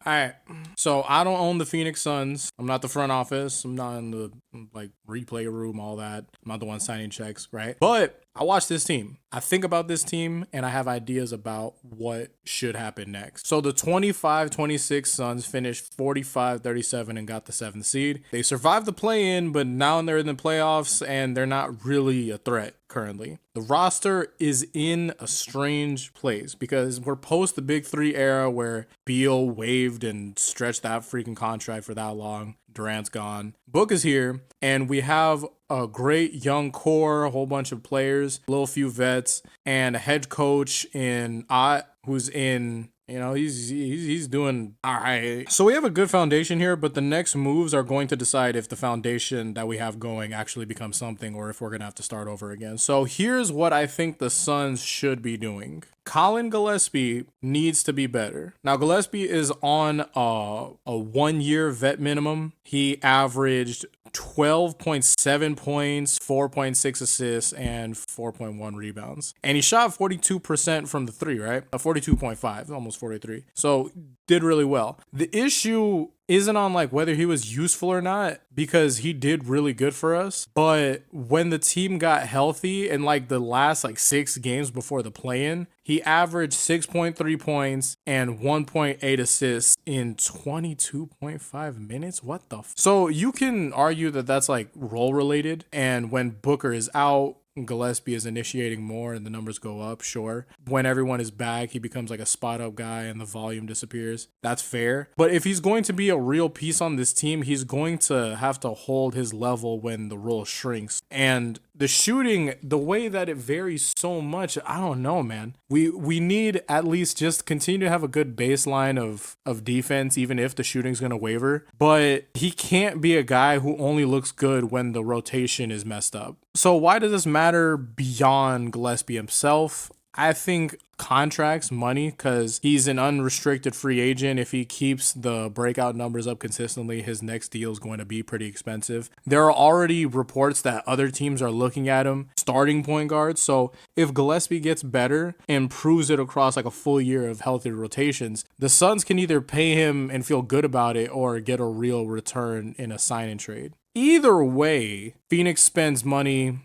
All right. So I don't own the Phoenix Suns. I'm not the front office. I'm not in the like replay room, all that. I'm not the one signing checks, right? But I watch this team. I think about this team and I have ideas about what should happen next. So the 25-26 Suns finished 45-37 and got the 7th seed. They survived the play-in, but now they're in the playoffs and they're not really a threat currently. The roster is in a strange place because we're post the Big Three era where Beal waived and stretched that freaking contract for that long. Durant's gone. Book is here, and we have a great young core, a whole bunch of players, a little few vets, and a head coach in Ott who's in. He's doing all right. So we have a good foundation here, but the next moves are going to decide if the foundation that we have going actually becomes something or if we're going to have to start over again. So here's what I think the Suns should be doing. Colin Gillespie needs to be better. Now, Gillespie is on a 1-year vet minimum. He averaged 12.7 points, 4.6 assists, and 4.1 rebounds. And he shot 42% from the three, right? 42.5, almost 43. So did really well. The issue isn't on like whether he was useful or not, because he did really good for us. But when the team got healthy in like the last like 6 games before the play-in, he averaged 6.3 points and 1.8 assists in 22.5 minutes. What the So you can argue that that's like role related, and when Booker is out, Gillespie is initiating more and the numbers go up, sure. When everyone is back, he becomes like a spot up guy and the volume disappears. That's fair. But if he's going to be a real piece on this team, he's going to have to hold his level when the role shrinks. And the shooting, the way that it varies so much, I don't know, man. We need at least just continue to have a good baseline of defense, even if the shooting's going to waver. But he can't be a guy who only looks good when the rotation is messed up. So why does this matter beyond Gillespie himself? I think contracts, money, because he's an unrestricted free agent. If he keeps the breakout numbers up consistently, his next deal is going to be pretty expensive. There are already reports that other teams are looking at him starting point guard. So if Gillespie gets better and proves it across like a full year of healthy rotations, the Suns can either pay him and feel good about it or get a real return in a sign and trade. Either way, Phoenix saves money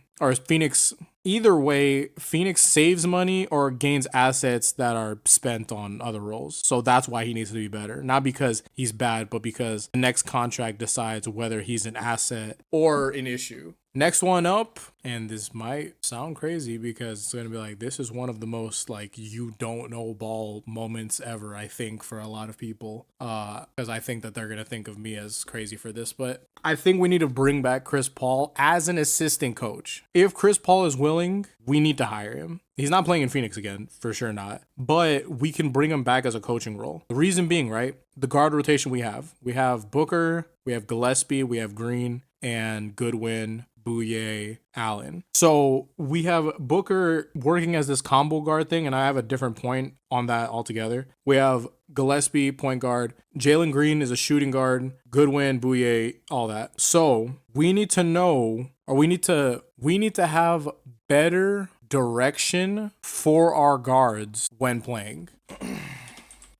or gains assets that are spent on other roles. So that's why he needs to be better. Not because he's bad, but because the next contract decides whether he's an asset or an issue. Next one up, and this might sound crazy because it's going to be like, this is one of the most like you don't know ball moments ever, I think, for a lot of people. Because I think that they're going to think of me as crazy for this. But I think we need to bring back Chris Paul as an assistant coach. If Chris Paul is willing, we need to hire him. He's not playing in Phoenix again, for sure not. But we can bring him back as a coaching role. The reason being, right, the guard rotation we have Booker, we have Gillespie, we have Green, and Goodwin, Bouye, Allen. So we have Booker working as this combo guard thing, and I have a different point on that altogether. We have Gillespie, point guard. Jalen Green is a shooting guard. Goodwin, Bouye, all that. So we need to know, or we need to have better direction for our guards when playing.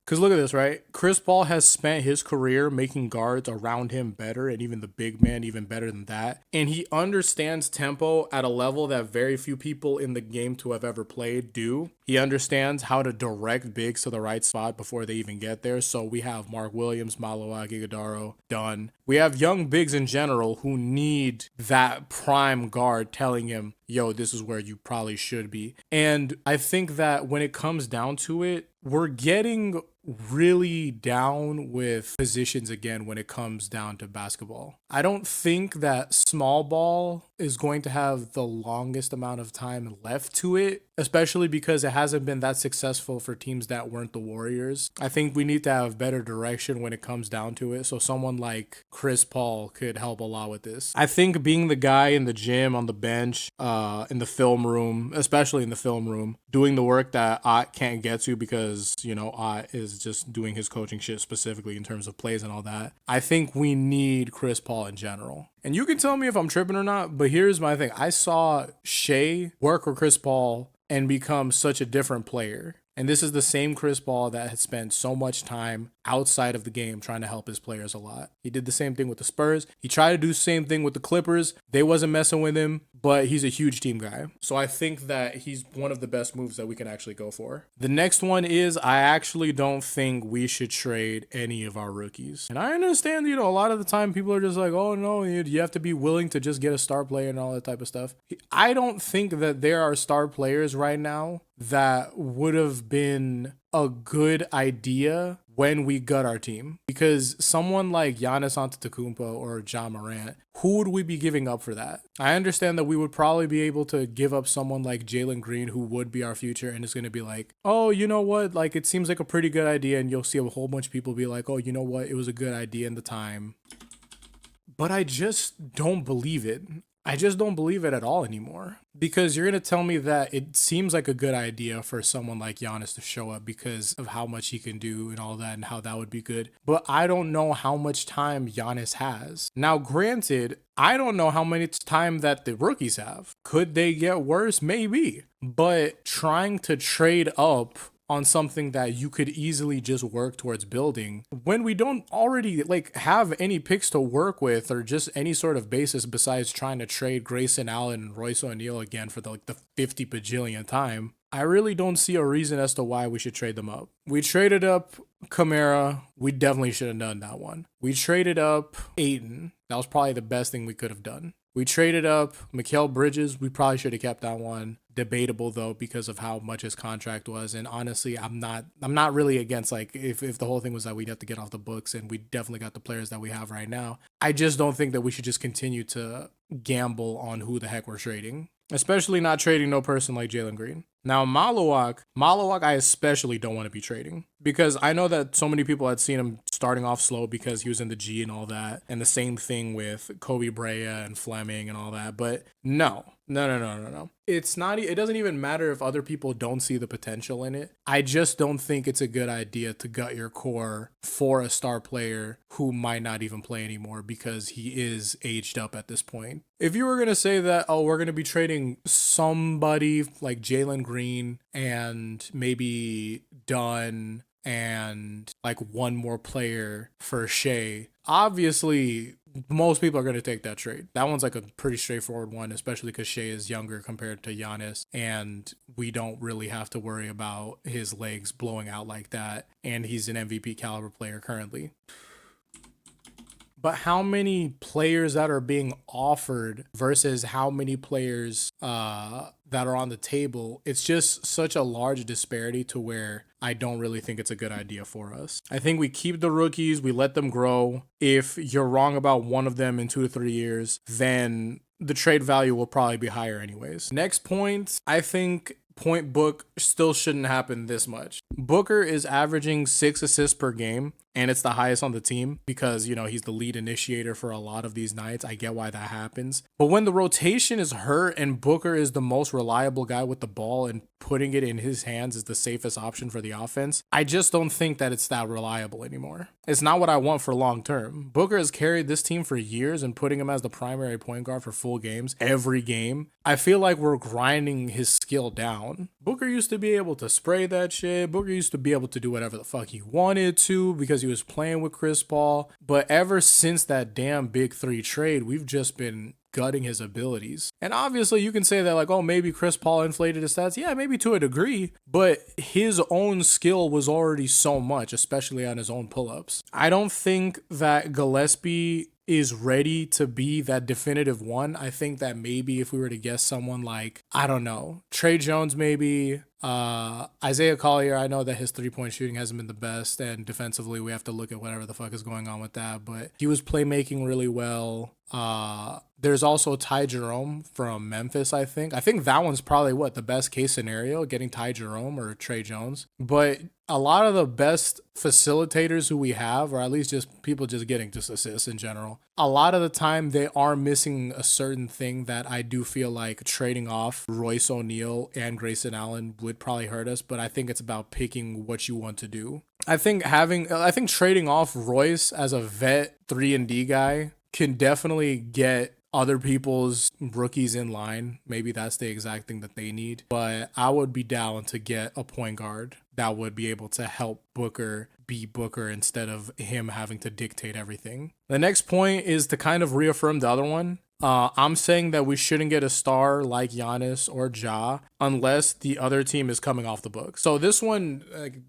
Because look at this, right? Chris Paul has spent his career making guards around him better, and even the big man even better than that. And he understands tempo at a level that very few people in the game to have ever played do. He understands how to direct bigs to the right spot before they even get there. So we have Mark Williams, Malo Ighodaro, Dunn. We have young bigs in general who need that prime guard telling him, yo, this is where you probably should be. And I think that when it comes down to it, we're getting really down with positions again when it comes down to basketball. I don't think that small ball is going to have the longest amount of time left to it, especially because it hasn't been that successful for teams that weren't the Warriors. I think we need to have better direction when it comes down to it. So someone like Chris Paul could help a lot with this. I think being the guy in the gym, on the bench, in the film room, especially in the film room, doing the work that Ott can't get to because, Ott is just doing his coaching shit specifically in terms of plays and all that. I think we need Chris Paul in general. And you can tell me if I'm tripping or not, but here's my thing. I saw Shea work with Chris Paul and become such a different player. And this is the same Chris Paul that had spent so much time outside of the game trying to help his players a lot. He did the same thing with the Spurs. He tried to do the same thing with the Clippers. They wasn't messing with him, but he's a huge team guy. So I think that he's one of the best moves that we can actually go for. The next one is I actually don't think we should trade any of our rookies. And I understand, a lot of the time people are just like, oh no, you have to be willing to just get a star player and all that type of stuff. I don't think that there are star players right now that would have been a good idea when we gut our team, because someone like Giannis Antetokounmpo or Ja Morant, who would we be giving up for that? I understand that we would probably be able to give up someone like Jalen Green, who would be our future, and it's going to be like, oh, you know what? Like, it seems like a pretty good idea, and you'll see a whole bunch of people be like, oh, you know what? It was a good idea in the time. But I just don't believe it. I just don't believe it at all anymore, because you're going to tell me that it seems like a good idea for someone like Giannis to show up because of how much he can do and all that and how that would be good. But I don't know how much time Giannis has. Now, granted, I don't know how much time that the rookies have. Could they get worse? Maybe. But trying to trade up on something that you could easily just work towards building when we don't already have any picks to work with or just any sort of basis besides trying to trade Grayson Allen and Royce O'Neal again for the 50 bajillion time. I really don't see a reason as to why we should trade them up. We traded up Kamara. We definitely should have done that one. We traded up Ayton. That was probably the best thing we could have done. We traded up Mikal Bridges. We probably should have kept that one. Debatable though, because of how much his contract was. And honestly, I'm not really against if the whole thing was that we'd have to get off the books, and we definitely got the players that we have right now. I just don't think that we should just continue to gamble on who the heck we're trading, especially not trading no person like Jalen Green. Now, Maluak, I especially don't want to be trading, because I know that so many people had seen him starting off slow because he was in the G and all that, and the same thing with Kobe Brea and Fleming and all that. But no. It's not. It doesn't even matter if other people don't see the potential in it. I just don't think it's a good idea to gut your core for a star player who might not even play anymore because he is aged up at this point. If you were going to say that, oh, we're going to be trading somebody like Jalen Green and maybe Dunn and one more player for Shea, obviously most people are going to take that trade. That one's a pretty straightforward one, especially because Shea is younger compared to Giannis, and we don't really have to worry about his legs blowing out like that, and he's an MVP caliber player currently. But how many players that are being offered versus how many players that are on the table, it's just such a large disparity to where I don't really think it's a good idea for us. I think we keep the rookies, we let them grow. If you're wrong about one of them in 2 to 3 years, then the trade value will probably be higher anyways. Next point, I think point Book still shouldn't happen this much. Booker is averaging 6 assists per game, and it's the highest on the team because, he's the lead initiator for a lot of these nights. I get why that happens. But when the rotation is hurt and Booker is the most reliable guy with the ball and putting it in his hands is the safest option for the offense, I just don't think that it's that reliable anymore. It's not what I want for long term. Booker has carried this team for years, and putting him as the primary point guard for full games every game, I feel like we're grinding his skill down. Booker used to be able to spray that shit. Booker used to be able to do whatever the fuck he wanted to because he was playing with Chris Paul. But ever since that damn Big 3 trade, we've just been gutting his abilities. And obviously you can say that oh, maybe Chris Paul inflated his stats. Yeah, maybe to a degree, but his own skill was already so much, especially on his own pull-ups. I don't think that Gillespie is ready to be that definitive one. I think that maybe if we were to guess someone like, I don't know, Trey Jones maybe, Isaiah Collier, I know that his 3-point shooting hasn't been the best, and defensively we have to look at whatever the fuck is going on with that, but he was playmaking really well. There's also Ty Jerome from Memphis, I think. I think that one's probably the best case scenario, getting Ty Jerome or Trey Jones. But a lot of the best facilitators who we have, or at least just people just getting just assists in general, a lot of the time they are missing a certain thing that I do feel like trading off Royce O'Neal and Grayson Allen would probably hurt us, but I think it's about picking what you want to do. I think trading off Royce as a vet 3-and-D guy can definitely get other people's rookies in line. Maybe that's the exact thing that they need. But I would be down to get a point guard that would be able to help Booker be Booker instead of him having to dictate everything. The next point is to kind of reaffirm the other one. I'm saying that we shouldn't get a star like Giannis or Ja unless the other team is coming off the book. So this one,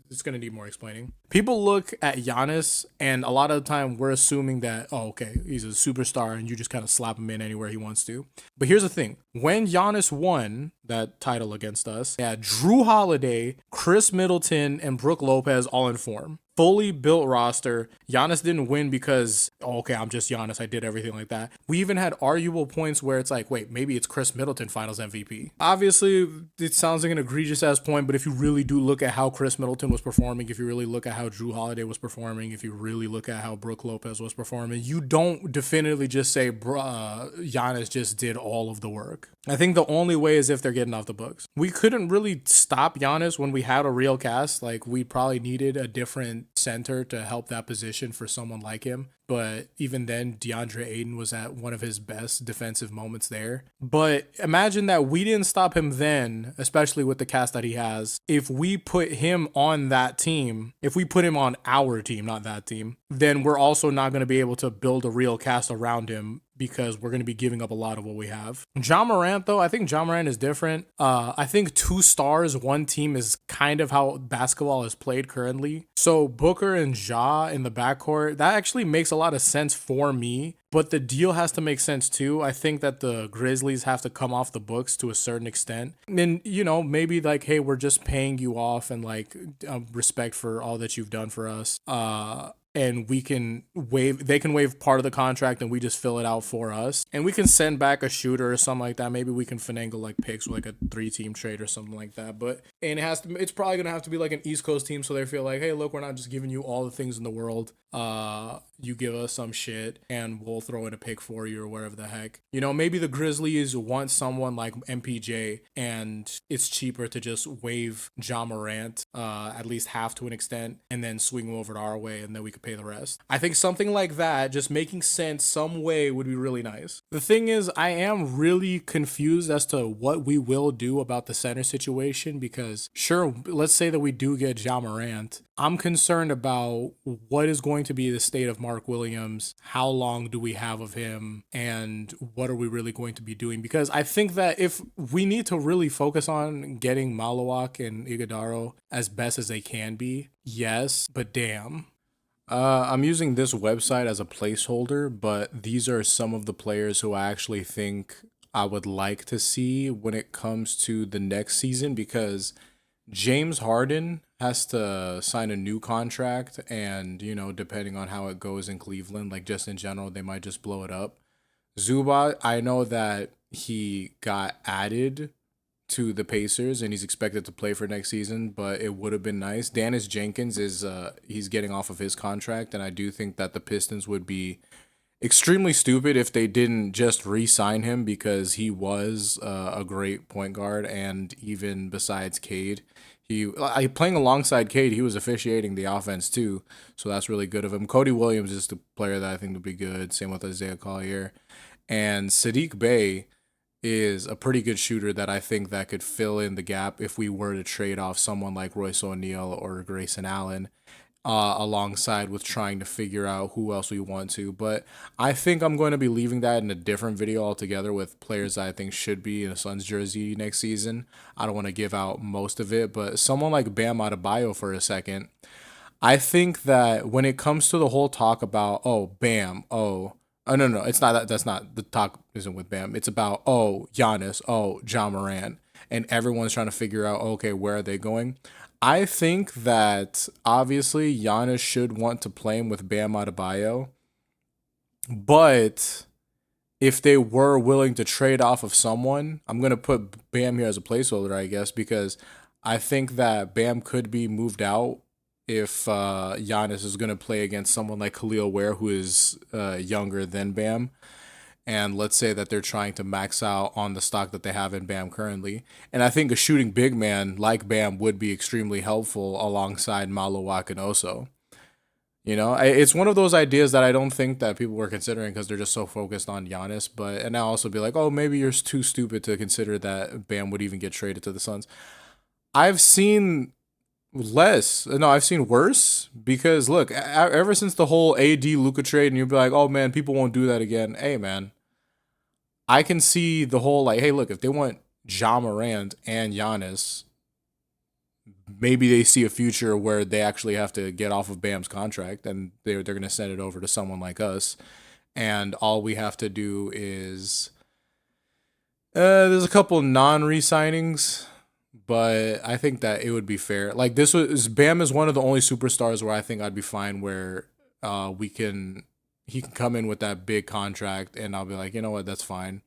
it's going to need more explaining. People look at Giannis, and a lot of the time we're assuming that, oh, okay, he's a superstar and you just kind of slap him in anywhere he wants to. But here's the thing. When Giannis won that title against us, yeah, Drew Holiday, Chris Middleton, and Brook Lopez all in form. Fully built roster. Giannis didn't win because, oh, okay, I'm just Giannis. I did everything like that. We even had arguable points where it's like, wait, maybe it's Chris Middleton finals MVP. Obviously, it sounds like an egregious ass point, but if you really do look at how Chris Middleton was performing, if you really look at how Drew Holiday was performing, if you really look at how Brook Lopez was performing, you don't definitively just say Giannis just did all of the work. I think the only way is if they're getting off the books. We couldn't really stop Giannis when we had a real cast. Like, we probably needed a different center to help that position for someone like him. But even then, DeAndre Ayton was at one of his best defensive moments there. But imagine that we didn't stop him then, especially with the cast that he has. If we put him on that team, if we put him on our team, not that team, then we're also not going to be able to build a real cast around him because we're going to be giving up a lot of what we have. Ja Morant, though, I think Ja Morant is different. I think 2 stars, 1 team is kind of how basketball is played currently. So Booker and Ja in the backcourt, that actually makes a lot of sense for me. But the deal has to make sense too. I think that the Grizzlies have to come off the books to a certain extent. And, you know, maybe like, hey, we're just paying you off and like respect for all that you've done for us. And we can they can waive part of the contract and we just fill it out for us. And we can send back a shooter or something like that. Maybe we can finagle like picks with like a 3-team trade or something like that. But, and it's probably going to have to be like an East Coast team. So they feel like, hey, look, we're not just giving you all the things in the world. You give us some shit and we'll throw in a pick for you or whatever the heck. You know, maybe the Grizzlies want someone like MPJ and it's cheaper to just waive Ja Morant, at least half to an extent, and then swing him over to our way and then we could pay the rest. I think something like that, just making sense some way, would be really nice. The thing is, I am really confused as to what we will do about the center situation because sure, let's say that we do get Ja Morant. I'm concerned about what is going to be the state of Mark Williams, how long do we have of him, and what are we really going to be doing? Because I think that if we need to really focus on getting Malawak and Iguodala as best as they can be, yes, but damn. I'm using this website as a placeholder, but these are some of the players who I actually think I would like to see when it comes to the next season because James Harden has to sign a new contract and, you know, depending on how it goes in Cleveland, like just in general, they might just blow it up. Zubac, I know that he got added to the Pacers and he's expected to play for next season, but it would have been nice. Dennis Jenkins is he's getting off of his contract, and I do think that the Pistons would be extremely stupid if they didn't just re-sign him because he was a great point guard, and even besides Cade, playing alongside Cade, he was officiating the offense too, so that's really good of him. Cody Williams is the player that I think would be good. Same with Isaiah Collier, and Sadiq Bey is a pretty good shooter that I think that could fill in the gap if we were to trade off someone like Royce O'Neal or Grayson Allen, alongside with trying to figure out who else we want to. But I think I'm going to be leaving that in a different video altogether with players that I think should be in a Suns jersey next season. I don't want to give out most of it, but someone like Bam Adebayo for a second. I think that when it comes to the whole talk about, oh, Bam, oh, no, it's not that. That's not the talk. Isn't with Bam. It's about Giannis, Ja Morant, and everyone's trying to figure out okay, where are they going? I think that obviously Giannis should want to play him with Bam Adebayo, but if they were willing to trade off of someone, I'm gonna put Bam here as a placeholder, I guess, because I think that Bam could be moved out if Giannis is going to play against someone like Khalil Ware, who is younger than Bam. And let's say that they're trying to max out on the stock that they have in Bam currently. And I think a shooting big man like Bam would be extremely helpful alongside Malo Wakanoso. You know, it's one of those ideas that I don't think that people were considering because they're just so focused on Giannis. And I'll also be like, oh, maybe you're too stupid to consider that Bam would even get traded to the Suns. I've seen Less. No, I've seen worse because look, ever since the whole AD Luca trade, and you'll be like, oh man, people won't do that again. Hey man, I can see the whole like, hey, look, if they want Ja Morant and Giannis, maybe they see a future where they actually have to get off of Bam's contract and they're gonna send it over to someone like us, and all we have to do is there's a couple non-re-signings, but I think that it would be fair. Like this was Bam is one of the only superstars where I think I'd be fine where we can he can come in with that big contract and I'll be like, you know what, that's fine.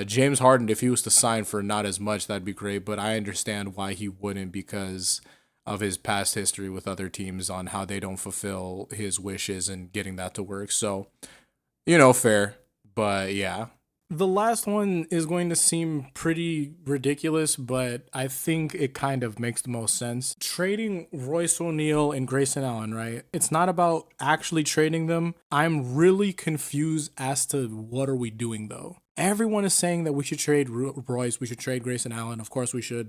James Harden, if he was to sign for not as much, that'd be great. But I understand why he wouldn't because of his past history with other teams on how they don't fulfill his wishes and getting that to work. So, fair. But yeah, the last one is going to seem pretty ridiculous, but I think it kind of makes the most sense. Trading Royce O'Neal and Grayson Allen, right? It's not about actually trading them. I'm really confused as to what are we doing though. Everyone is saying that we should trade Royce, we should trade Grayson Allen. Of course we should,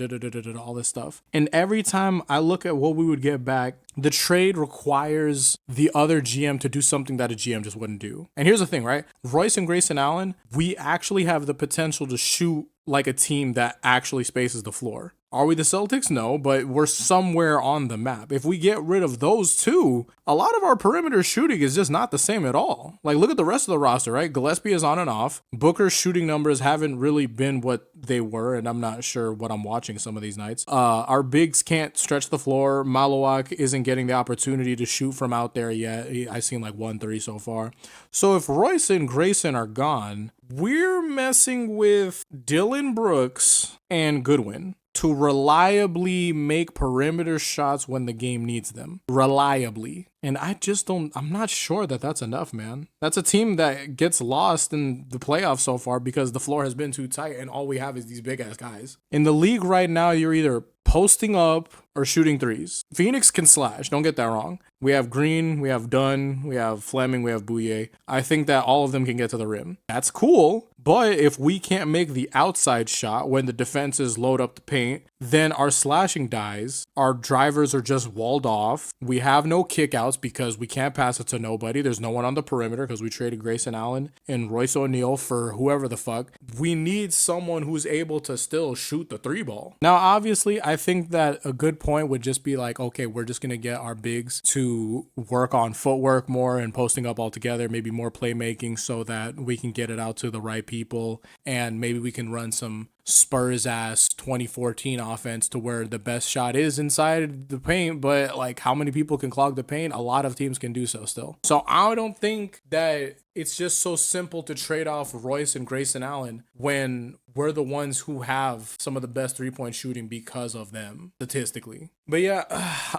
all this stuff. And every time I look at what we would get back, the trade requires the other GM to do something that a GM just wouldn't do. And here's the thing, right? Royce and Grayson Allen, we actually have the potential to shoot like a team that actually spaces the floor. Are we the Celtics? No, but we're somewhere on the map. If we get rid of those two, a lot of our perimeter shooting is just not the same at all. Like, look at the rest of the roster, right? Gillespie is on and off. Booker's shooting numbers haven't really been what they were, and I'm not sure what I'm watching some of these nights. Our bigs can't stretch the floor. Malawak isn't getting the opportunity to shoot from out there yet. I've seen like 1-3 so far. So if Royce and Grayson are gone, we're messing with Dylan Brooks and Goodwin to reliably make perimeter shots when the game needs them. Reliably. And I'm not sure that that's enough, man. That's a team that gets lost in the playoffs so far because the floor has been too tight and all we have is these big ass guys. In the league right now, you're either posting up or shooting threes. Phoenix can slash, don't get that wrong. We have Green, we have Dunn, we have Fleming, we have Bouye. I think that all of them can get to the rim. That's cool, but if we can't make the outside shot when the defenses load up the paint, then our slashing dies. Our drivers are just walled off. We have no kickouts because we can't pass it to nobody. There's no one on the perimeter because we traded Grayson Allen and Royce O'Neal for whoever the fuck. We need someone who's able to still shoot the three ball. Now, obviously, I think that a good point would just be like, okay, we're just going to get our bigs to work on footwork more and posting up all together, maybe more playmaking so that we can get it out to the right people. And maybe we can run some Spurs ass 2014 offense to where the best shot is inside the paint, but like how many people can clog the paint? A lot of teams can do so still. So I don't think that it's just so simple to trade off Royce and Grayson Allen when we're the ones who have some of the best 3-point shooting because of them statistically. But yeah,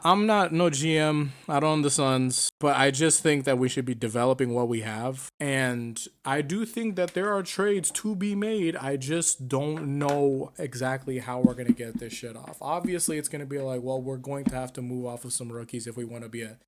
I'm not no GM. I don't own the Suns, but I just think that we should be developing what we have. And I do think that there are trades to be made. I just don't know exactly how we're going to get this shit off. Obviously, it's going to be like, well, we're going to have to move off of some rookies if we want to be a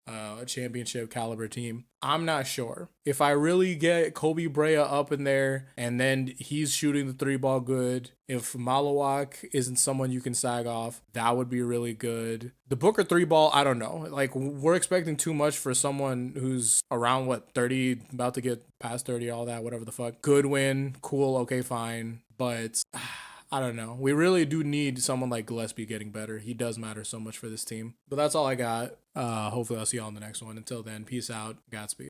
championship caliber team. I'm not sure. If I really get Kobe Brea up in there and then he's shooting the three ball good, if Malawak isn't someone you can sag off, that would be really good. The Booker three ball, I don't know. Like, we're expecting too much for someone who's around, 30, about to get past 30, all that, whatever the fuck. Goodwin, cool, okay, fine. But I don't know. We really do need someone like Gillespie getting better. He does matter so much for this team. But that's all I got. Hopefully I'll see y'all in the next one. Until then, peace out. Godspeed.